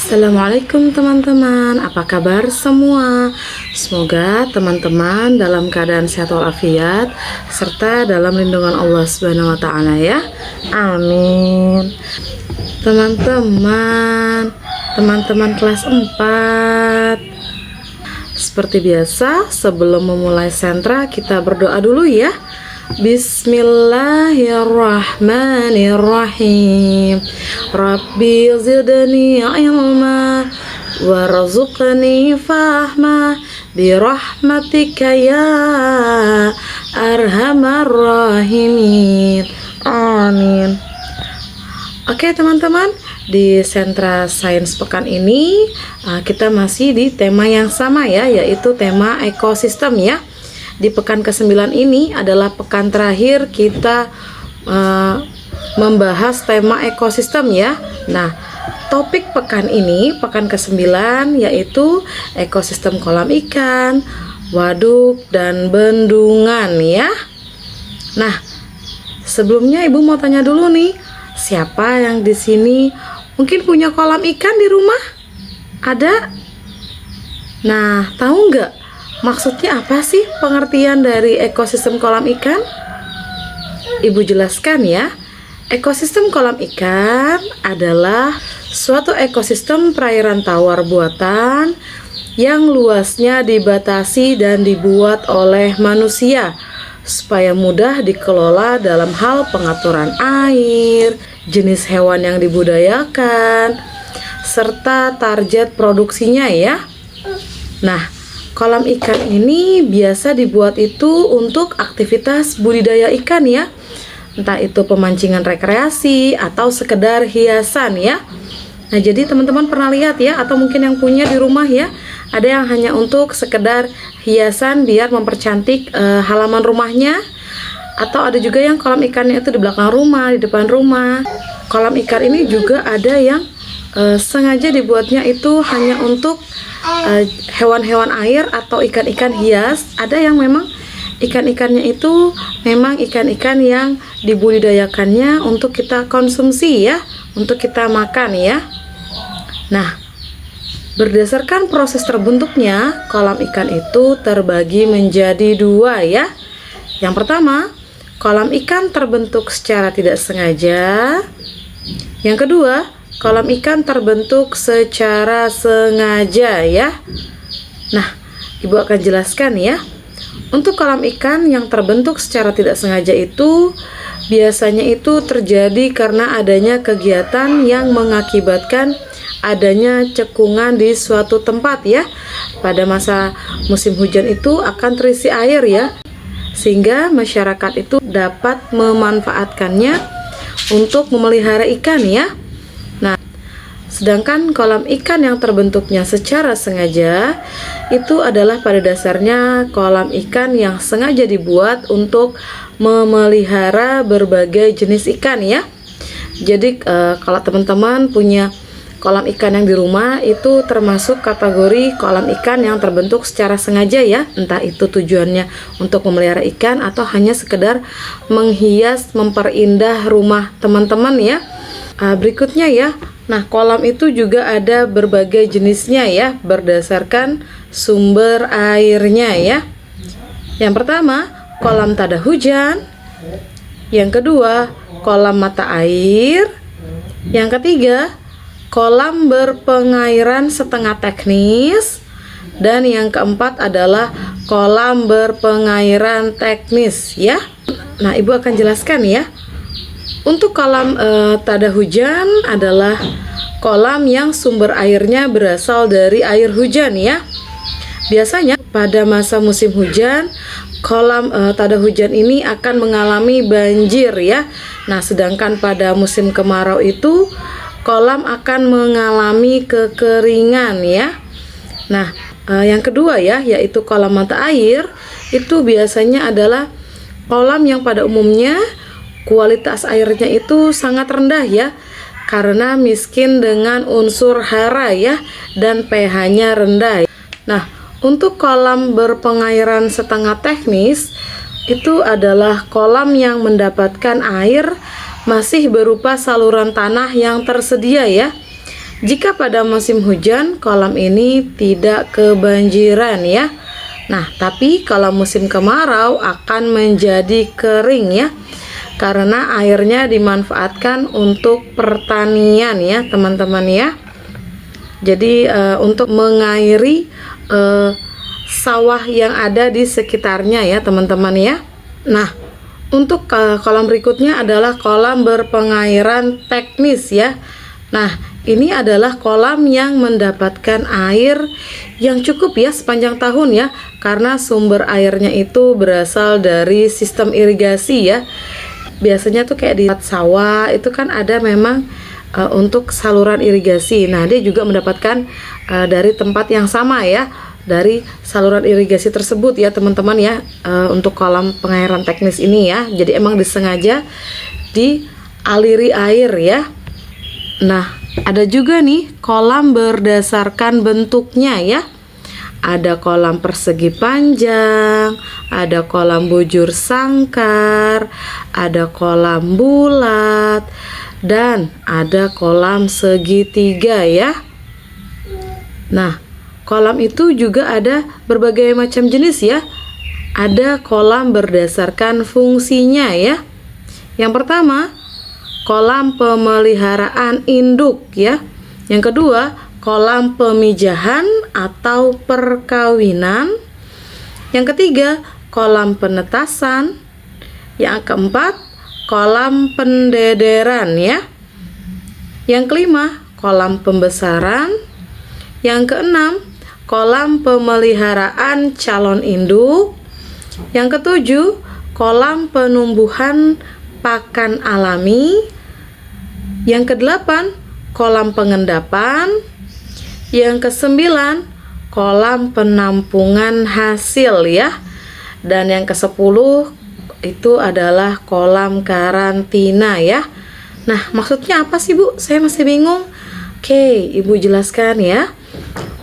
Assalamualaikum teman-teman, apa kabar semua? Semoga teman-teman dalam keadaan sehat walafiat serta dalam lindungan Allah Subhanahu wa taala ya. Amin. Teman-teman kelas 4. Seperti biasa, sebelum memulai sentra kita berdoa dulu ya. Bismillahirrahmanirrahim. Rabbi zidni ilma warzuqni fahma birahmatika ya arhamar rahimin. Amin. Oke teman-teman, di sentra sains pekan ini kita masih di tema yang sama ya, yaitu tema ekosistem ya. Di pekan ke-9 ini adalah pekan terakhir kita membahas tema ekosistem ya. Nah, topik pekan ini, pekan ke-9, yaitu ekosistem kolam ikan, waduk, dan bendungan ya. Nah, sebelumnya Ibu mau tanya dulu nih, siapa yang di sini mungkin punya kolam ikan di rumah? Ada? Nah, tahu nggak maksudnya apa sih pengertian dari ekosistem kolam ikan? Ibu jelaskan ya. Ekosistem kolam ikan adalah suatu ekosistem perairan tawar buatan yang luasnya dibatasi dan dibuat oleh manusia supaya mudah dikelola dalam hal pengaturan air, jenis hewan yang dibudidayakan, serta target produksinya ya. Nah, kolam ikan ini biasa dibuat itu untuk aktivitas budidaya ikan ya. Entah itu pemancingan rekreasi atau sekedar hiasan ya. Nah, jadi teman-teman pernah lihat ya, atau mungkin yang punya di rumah ya, ada yang hanya untuk sekedar hiasan biar mempercantik halaman rumahnya. Atau ada juga yang kolam ikannya itu di belakang rumah, di depan rumah. Kolam ikan ini juga ada yang sengaja dibuatnya itu hanya untuk hewan-hewan air atau ikan-ikan hias. Ada yang memang ikan-ikannya itu memang ikan-ikan yang dibudidayakannya untuk kita konsumsi ya, untuk kita makan ya. Nah, berdasarkan proses terbentuknya, kolam ikan itu terbagi menjadi dua ya. Yang pertama, kolam ikan terbentuk secara tidak sengaja. Yang kedua, kolam ikan terbentuk secara sengaja ya. Nah, Ibu akan jelaskan ya. Untuk kolam ikan yang terbentuk secara tidak sengaja itu biasanya itu terjadi karena adanya kegiatan yang mengakibatkan adanya cekungan di suatu tempat ya. Pada masa musim hujan itu akan terisi air ya, sehingga masyarakat itu dapat memanfaatkannya untuk memelihara ikan ya. Sedangkan kolam ikan yang terbentuknya secara sengaja itu adalah pada dasarnya kolam ikan yang sengaja dibuat untuk memelihara berbagai jenis ikan ya. Jadi kalau teman-teman punya kolam ikan yang di rumah itu termasuk kategori kolam ikan yang terbentuk secara sengaja ya. Entah itu tujuannya untuk memelihara ikan atau hanya sekedar menghias, memperindah rumah teman-teman ya. Berikutnya ya. Nah, kolam itu juga ada berbagai jenisnya ya, berdasarkan sumber airnya ya. Yang pertama, kolam tada hujan. Yang kedua, kolam mata air. Yang ketiga, kolam berpengairan setengah teknis. Dan yang keempat adalah kolam berpengairan teknis ya. Nah, Ibu akan jelaskan ya. Untuk kolam tada hujan adalah kolam yang sumber airnya berasal dari air hujan ya. Biasanya pada masa musim hujan, kolam tada hujan ini akan mengalami banjir ya. Nah, sedangkan pada musim kemarau itu kolam akan mengalami kekeringan ya. Nah, yang kedua ya, yaitu kolam mata air, itu biasanya adalah kolam yang pada umumnya kualitas airnya itu sangat rendah ya, karena miskin dengan unsur hara ya, dan pH-nya rendah. Nah, untuk kolam berpengairan setengah teknis itu adalah kolam yang mendapatkan air masih berupa saluran tanah yang tersedia ya. Jika pada musim hujan, kolam ini tidak kebanjiran ya. Nah, tapi kalau musim kemarau akan menjadi kering ya. Karena airnya dimanfaatkan untuk pertanian ya, teman-teman ya. Jadi untuk mengairi sawah yang ada di sekitarnya ya, teman-teman ya. Nah, untuk kolam berikutnya adalah kolam berpengairan teknis ya. Nah, ini adalah kolam yang mendapatkan air yang cukup ya sepanjang tahun ya, karena sumber airnya itu berasal dari sistem irigasi ya. Biasanya tuh kayak di sawah itu kan ada memang untuk saluran irigasi. Nah, dia juga mendapatkan dari tempat yang sama ya, dari saluran irigasi tersebut ya, teman-teman ya, untuk kolam pengairan teknis ini ya. Jadi emang disengaja dialiri air ya. Nah, ada juga nih kolam berdasarkan bentuknya ya. Ada kolam persegi panjang, ada kolam bujur sangkar, ada kolam bulat, dan ada kolam segitiga ya. Nah, kolam itu juga ada berbagai macam jenis ya. Ada kolam berdasarkan fungsinya ya. Yang pertama, kolam pemeliharaan induk ya. Yang kedua, kolam pemijahan atau perkawinan. Yang ketiga, kolam penetasan. Yang keempat, kolam pendederan ya. Yang kelima, kolam pembesaran. Yang keenam, kolam pemeliharaan calon induk. Yang ketujuh, kolam penumbuhan pakan alami. Yang kedelapan, kolam pengendapan. Yang kesembilan, kolam penampungan hasil ya. Dan yang kesepuluh itu adalah kolam karantina ya. Nah, maksudnya apa sih Bu? Saya masih bingung. Oke, Ibu jelaskan ya.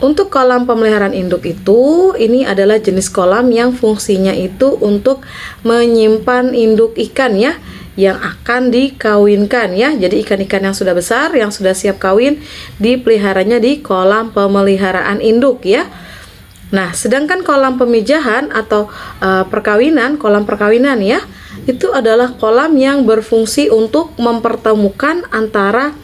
Untuk kolam pemeliharaan induk itu, ini adalah jenis kolam yang fungsinya itu untuk menyimpan induk ikan ya, yang akan dikawinkan ya. Jadi ikan-ikan yang sudah besar, yang sudah siap kawin, dipeliharanya di kolam pemeliharaan induk ya. Nah, sedangkan kolam pemijahan atau kolam perkawinan ya, itu adalah kolam yang berfungsi untuk mempertemukan antara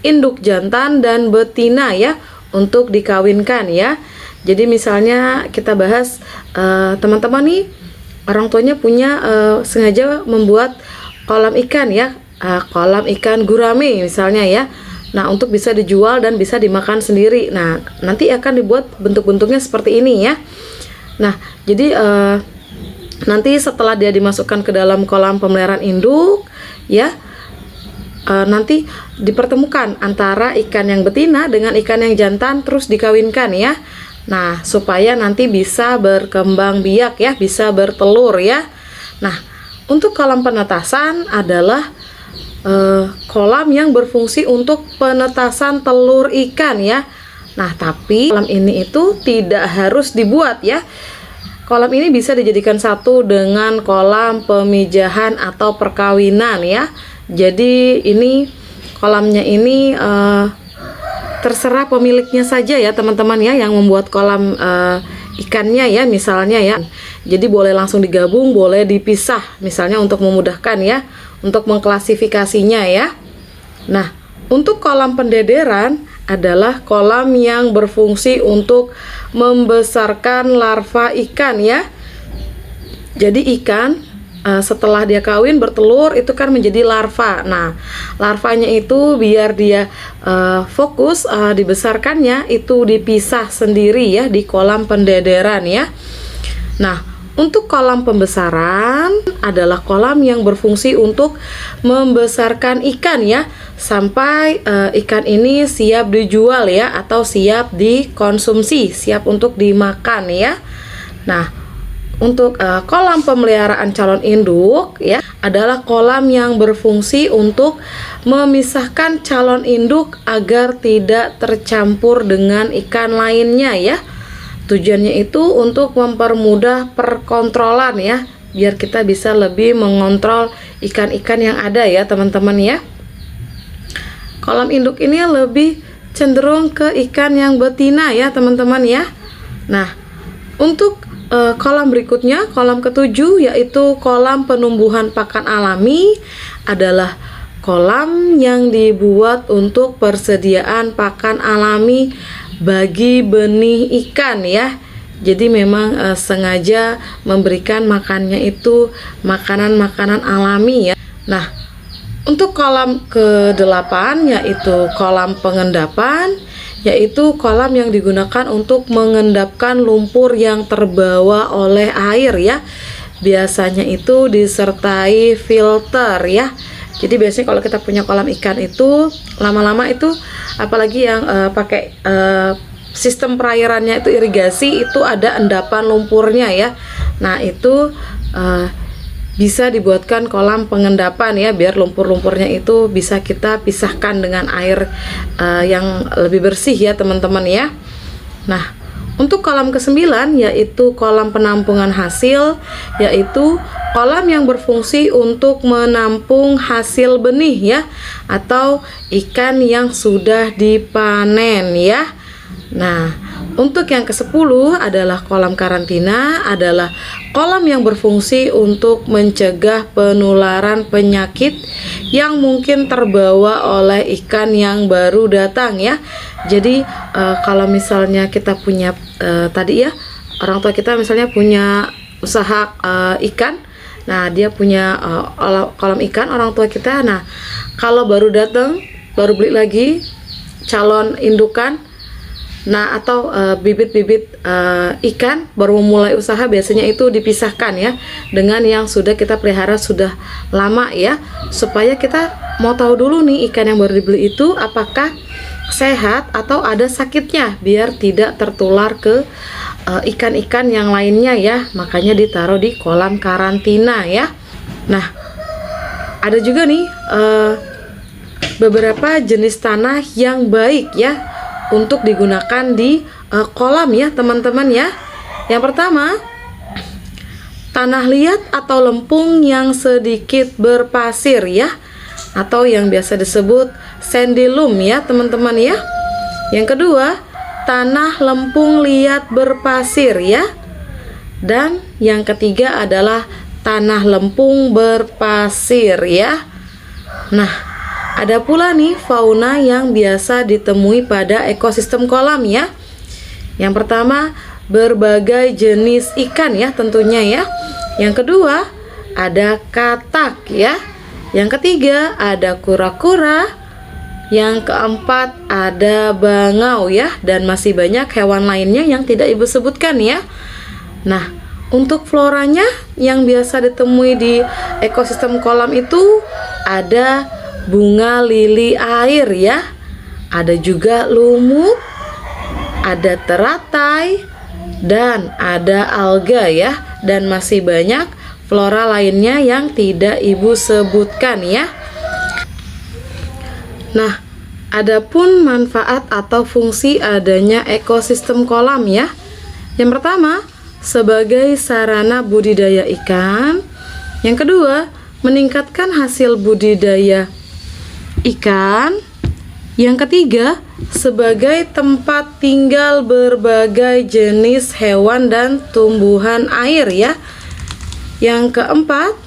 induk jantan dan betina ya, untuk dikawinkan ya. Jadi misalnya kita bahas teman-teman nih, orang tuanya punya sengaja membuat kolam ikan ya, kolam ikan gurame misalnya ya. Nah, untuk bisa dijual dan bisa dimakan sendiri. Nah, nanti akan dibuat bentuk-bentuknya seperti ini ya. Nah, jadi nanti setelah dia dimasukkan ke dalam kolam pemeliharaan induk ya, nanti dipertemukan antara ikan yang betina dengan ikan yang jantan, terus dikawinkan ya. Nah, supaya nanti bisa berkembang biak ya, bisa bertelur ya. Nah, untuk kolam penetasan adalah kolam yang berfungsi untuk penetasan telur ikan ya. Nah, tapi kolam ini itu tidak harus dibuat ya. Kolam ini bisa dijadikan satu dengan kolam pemijahan atau perkawinan ya. Jadi ini kolamnya ini terserah pemiliknya saja ya, teman-teman ya, yang membuat kolam ikannya ya, misalnya ya. Jadi boleh langsung digabung, boleh dipisah misalnya untuk memudahkan ya, untuk mengklasifikasinya ya. Nah, untuk kolam pendederan adalah kolam yang berfungsi untuk membesarkan larva ikan ya. Jadi ikan setelah dia kawin bertelur itu kan menjadi larva. Nah, larvanya itu biar dia fokus dibesarkannya itu dipisah sendiri ya di kolam pendederan ya. Nah, untuk kolam pembesaran adalah kolam yang berfungsi untuk membesarkan ikan ya, sampai ikan ini siap dijual ya, atau siap dikonsumsi, siap untuk dimakan ya. Nah, untuk kolam pemeliharaan calon induk ya adalah kolam yang berfungsi untuk memisahkan calon induk agar tidak tercampur dengan ikan lainnya ya. Tujuannya itu untuk mempermudah perkontrolan ya, biar kita bisa lebih mengontrol ikan-ikan yang ada ya, teman-teman ya. Kolam induk ini lebih cenderung ke ikan yang betina ya teman-teman ya. Nah, untuk kolam berikutnya, kolam ketujuh, yaitu kolam penumbuhan pakan alami, adalah kolam yang dibuat untuk persediaan pakan alami bagi benih ikan ya. Jadi memang sengaja memberikan makannya itu makanan-makanan alami ya. Nah, untuk kolam ke-8 yaitu kolam pengendapan, yaitu kolam yang digunakan untuk mengendapkan lumpur yang terbawa oleh air ya. Biasanya itu disertai filter ya. Jadi biasanya kalau kita punya kolam ikan itu lama-lama itu, apalagi yang pakai sistem perairannya itu irigasi, itu ada endapan lumpurnya ya. Nah itu bisa dibuatkan kolam pengendapan ya, biar lumpur-lumpurnya itu bisa kita pisahkan dengan air yang lebih bersih ya teman-teman ya. Nah, untuk kolam ke-9 yaitu kolam penampungan hasil, yaitu kolam yang berfungsi untuk menampung hasil benih ya, atau ikan yang sudah dipanen ya. Nah, untuk yang ke-10 adalah kolam karantina, adalah kolam yang berfungsi untuk mencegah penularan penyakit yang mungkin terbawa oleh ikan yang baru datang ya. Jadi kalau misalnya kita punya tadi ya, orang tua kita misalnya punya usaha ikan, nah dia punya kolam ikan orang tua kita. Nah, kalau baru datang, baru beli lagi calon indukan, nah atau bibit-bibit ikan baru memulai usaha, biasanya itu dipisahkan ya dengan yang sudah kita pelihara sudah lama ya, supaya kita mau tahu dulu nih ikan yang baru dibeli itu apakah sehat atau ada sakitnya, biar tidak tertular ke ikan-ikan yang lainnya ya. Makanya ditaruh di kolam karantina ya. Nah, ada juga nih beberapa jenis tanah yang baik ya untuk digunakan di kolam ya teman-teman ya. Yang pertama, tanah liat atau lempung yang sedikit berpasir ya, atau yang biasa disebut sandy loam ya teman-teman ya. Yang kedua, tanah lempung liat berpasir ya. Dan yang ketiga adalah tanah lempung berpasir ya. Nah, ada pula nih fauna yang biasa ditemui pada ekosistem kolam ya. Yang pertama, berbagai jenis ikan ya tentunya ya. Yang kedua, ada katak ya. Yang ketiga, ada kura-kura. Yang keempat, ada bangau ya. Dan masih banyak hewan lainnya yang tidak ibu sebutkan ya. Nah, untuk floranya yang biasa ditemui di ekosistem kolam itu ada bunga lili air ya, ada juga lumut, ada teratai, dan ada alga ya, dan masih banyak flora lainnya yang tidak ibu sebutkan ya. Nah, adapun manfaat atau fungsi adanya ekosistem kolam ya. Yang pertama, sebagai sarana budidaya ikan. Yang kedua, meningkatkan hasil budidaya ikan. Yang ketiga, sebagai tempat tinggal berbagai jenis hewan dan tumbuhan air ya. Yang keempat,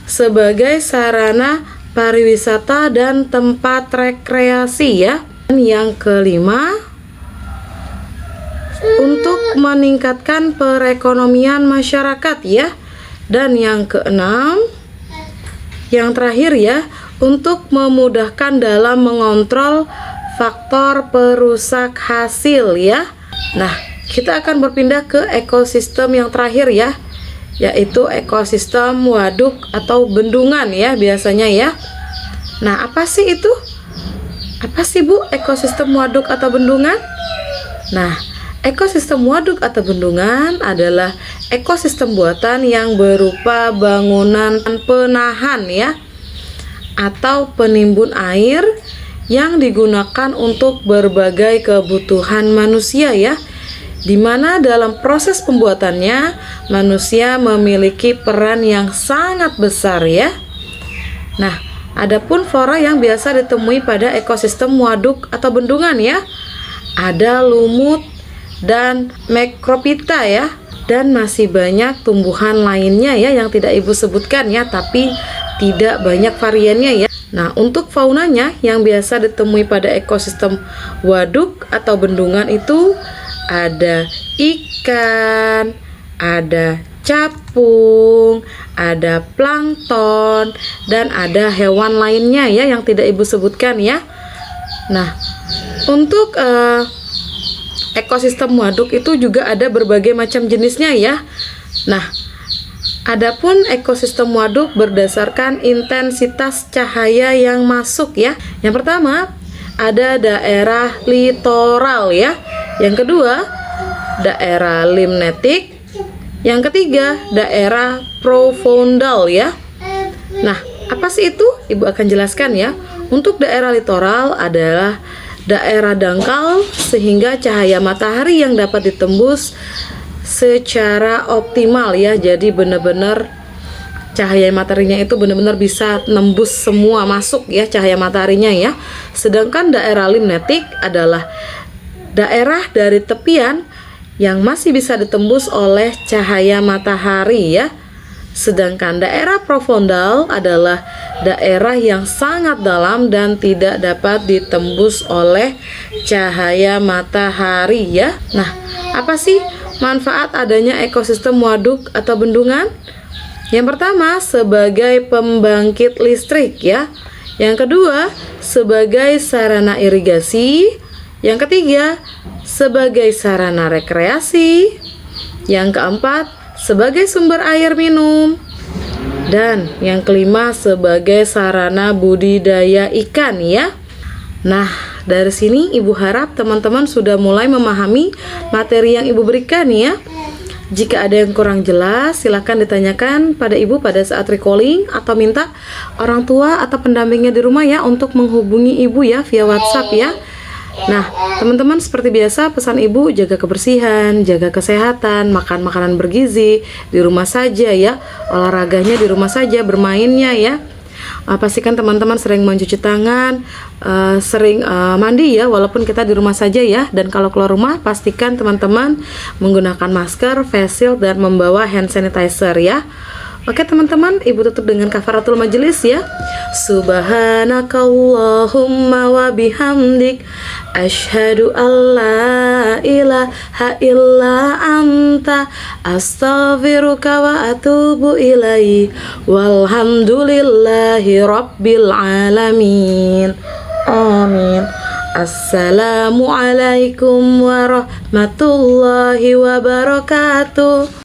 sebagai sarana pariwisata dan tempat rekreasi ya. Dan yang kelima, untuk meningkatkan perekonomian masyarakat ya. Dan yang keenam, yang terakhir ya, untuk memudahkan dalam mengontrol faktor perusak hasil ya. Nah, kita akan berpindah ke ekosistem yang terakhir ya, yaitu ekosistem waduk atau bendungan ya biasanya ya. Nah, apa sih itu? Apa sih Bu ekosistem waduk atau bendungan? Nah, ekosistem waduk atau bendungan adalah ekosistem buatan yang berupa bangunan penahan ya, atau penimbun air yang digunakan untuk berbagai kebutuhan manusia ya, dimana dalam proses pembuatannya manusia memiliki peran yang sangat besar ya. Nah, Adapun flora yang biasa ditemui pada ekosistem waduk atau bendungan ya, ada lumut dan makropita ya, dan masih banyak tumbuhan lainnya ya yang tidak ibu sebutkan ya, tapi tidak banyak variannya ya. Nah, untuk faunanya yang biasa ditemui pada ekosistem waduk atau bendungan itu ada ikan, ada capung, ada plankton, dan ada hewan lainnya ya yang tidak ibu sebutkan ya. Nah, untuk ekosistem waduk itu juga ada berbagai macam jenisnya ya. Nah, adapun ekosistem waduk berdasarkan intensitas cahaya yang masuk ya. Yang pertama ada daerah litoral ya. Yang kedua daerah limnetik. Yang ketiga, daerah profundal ya. Nah, apa sih itu? Ibu akan jelaskan ya. Untuk daerah litoral adalah daerah dangkal sehingga cahaya matahari yang dapat ditembus secara optimal ya. Jadi benar-benar cahaya mataharinya itu benar-benar bisa nembus semua masuk ya cahaya mataharinya ya. Sedangkan daerah limnetik adalah daerah dari tepian yang masih bisa ditembus oleh cahaya matahari ya. Sedangkan daerah profundal adalah daerah yang sangat dalam dan tidak dapat ditembus oleh cahaya matahari ya. Nah, apa sih manfaat adanya ekosistem waduk atau bendungan? Yang pertama, sebagai pembangkit listrik ya. Yang kedua, sebagai sarana irigasi. Yang ketiga, sebagai sarana rekreasi. Yang keempat, sebagai sumber air minum. Dan yang kelima, sebagai sarana budidaya ikan ya. Nah, dari sini ibu harap teman-teman sudah mulai memahami materi yang ibu berikan ya. Jika ada yang kurang jelas, silakan ditanyakan pada ibu pada saat recalling atau minta orang tua atau pendampingnya di rumah ya untuk menghubungi ibu ya via WhatsApp ya. Nah, teman-teman seperti biasa pesan ibu jaga kebersihan, jaga kesehatan, makan makanan bergizi di rumah saja ya, olahraganya di rumah saja, bermainnya ya. Pastikan teman-teman sering mencuci tangan, sering mandi ya walaupun kita di rumah saja ya. Dan kalau keluar rumah pastikan teman-teman menggunakan masker, face shield, dan membawa hand sanitizer ya. Oke teman-teman, ibu tutup dengan kafaratul majelis ya. Subhanakallahumma wa bihamdik asyhadu alla ilaha illa anta astaghfiruka wa atubu ilaihi walhamdulillahi rabbil alamin. Amin. Assalamualaikum warahmatullahi wabarakatuh.